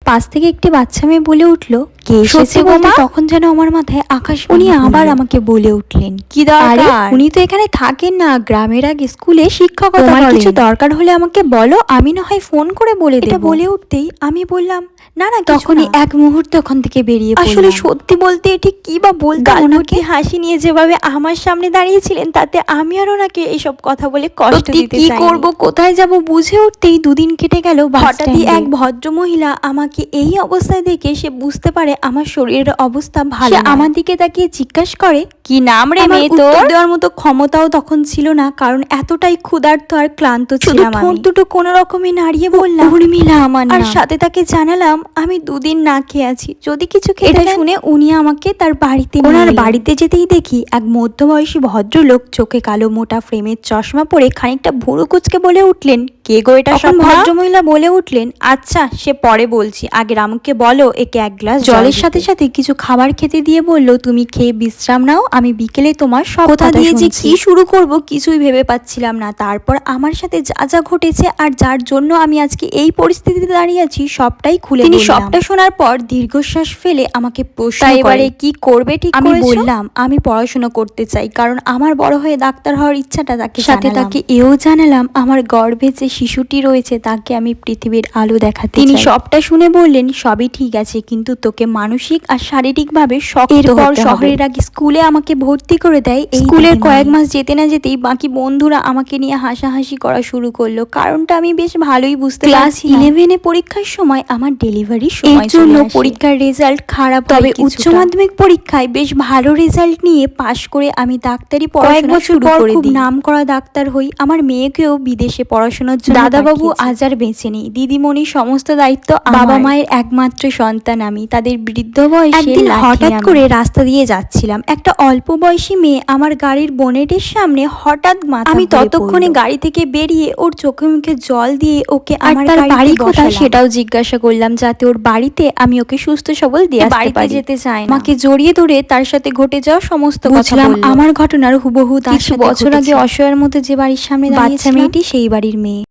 পাশ থেকে একটি বাচ্চা মেয়ে বলে উঠলো, কে এসেছে গো মা? তখন যেন আমার মাথায় আকাশ। উনি আবার আমাকে বলে উঠলেন, কি দরকার? উনি তো এখানে থাকেন না, গ্রামের আগে স্কুলে শিক্ষকতা করেন। তোমার কিছু দরকার হলে আমাকে বলো, আমি না হয় ফোন করে বলে দেব। এটা বলে উঠতেই আমি বললাম, না না। তখনই এক মুহূর্তে ওখান থেকে বেরিয়ে পড়লাম। আসলে সত্যি বলতে এটি কি বা বলতে, ওনাকে হাসি নিয়ে যেভাবে আমার সামনে দাঁড়িয়েছিলেন, তাতে আমি আর ওনাকে এইসব কথা বলে কষ্ট দিতে চাইনি। কি করব, কোথায় যাব বুঝে উঠতেই দুদিন কেটে গেল। হঠাৎই এক ভদ্র মহিলা আমাকে এই অবস্থায় দেখে সে বুঝতে পারে আমার শরীরের অবস্থা ভালো না। আমার দিকে তাকিয়ে জিজ্ঞাসা করে, কি নাম রে মেয়ে তোর? উত্তর দেওয়ার মতো ক্ষমতাও তখন ছিল না, কারণ এতটাই ক্ষুধার্ত আর ক্লান্ত ছিলাম। ঠোঁট দুটো কোনো রকমে নাড়িয়ে বললাম, উর্মিলা আমার নাম। আর সাথে তাকে জানালাম আমি দুদিন না খেয়ে আছি, যদি কিছু খেতে দেন। শুনে উনি আমাকে তার বাড়িতে, ওনার বাড়িতে যেতেই দেখি এক মধ্যবয়সী ভদ্রলোক, চোখে কালো মোটা ফ্রেমের চশমা পরে খানিকটা ভুরু কুচকে বলে উঠলেন, কে গো এটা? সব ভদ্রমহিলা বলে উঠলেন, আচ্ছা সে পরে বলছি, আগে রামুকে বলো একে এক গ্লাস জলের সাথে সাথে কিছু খাবার খেতে দিয়ে বলল, তুমি খেয়ে বিশ্রাম নাও, আমি বিকেলে তোমার সব কথা দিয়ে যে কি শুরু করব কিছুই ভেবে পাচ্ছিলাম না। তারপর আমার সাথে যা যা ঘটেছে আর যার জন্য আমি আজকে এই পরিস্থিতিতে দাঁড়িয়ে আছি সবটাই খুলে তিনি সবটা শোনার পর দীর্ঘশ্বাস ফেলে আমাকে প্রশ্ন করে, এবারে কি করবে ঠিক করেছো? আমি বললাম আমি পড়াশোনা করতে চাই, কারণ আমার বড় হয়ে ডাক্তার হওয়ার ইচ্ছাটা তাকে সাথে তাকে এও জানালাম আমার গর্ভে যে শিশুটি রয়েছে তাকে আমি পৃথিবীর আলো দেখাতে চাই। তিনি সবটা শুনে বললেন, সবই ঠিক আছে, কিন্তু তোকে মানসিক আর শারীরিকভাবে শক্ত হতে হবে। এরপর শহরের আগে স্কুলে আমাকে ভর্তি করে দেয়। স্কুলের কয়েক মাস যেতে না যেতেই বাকি বন্ধুরা আমাকে নিয়ে হাসাহাসি করা শুরু করলো, কারণটা আমি বেশ ভালোই বুঝতে পারছি। ক্লাস 11 এ পরীক্ষার সময় আমার ডেলিভারির সময়, এর জন্য পরীক্ষার রেজাল্ট খারাপ, তবে উচ্চ মাধ্যমিক পরীক্ষায় বেশ ভালো রেজাল্ট নিয়ে পাশ করে আমি ডাক্তারি পড়াশোনা শুরু করে দিই। নাম করা ডাক্তার হই। আমার মেয়েকেও বিদেশে পড়াশোনার জন্য দাদাবাবু আজ আর বেঁচে নেই, দিদিমণি সমস্ত দায়িত্ব বাবা মায়ের একমাত্র সন্তান আমি। তাদের বৃদ্ধ বয়সে একদিন হঠাৎ করে রাস্তা দিয়ে যাচ্ছিলাম, একটা অল্প বয়সী মেয়ে আমার গাড়ির বোনেটের সামনে হঠাৎ মাথা, আমি ততক্ষণে গাড়ি থেকে বেরিয়ে ওর চোখে মুখে জল দিয়ে ওকে আমার বাড়ি কোথায় সেটাও জিজ্ঞাসা করলাম, যাতে ওর বাড়িতে আমি ওকে সুস্থ সবল দিয়ে আসতে পারি। যেতে চাই না, মাকে জড়িয়ে ধরে তার সাথে ঘটে যাওয়া সমস্ত কথা বললাম। আমার ঘটনার হুবহু 10 বছর আগে অসহায়ের মতো যে বাড়ির সামনে বাচ্চা মেয়েটি, সেই বাড়ির মেয়ে।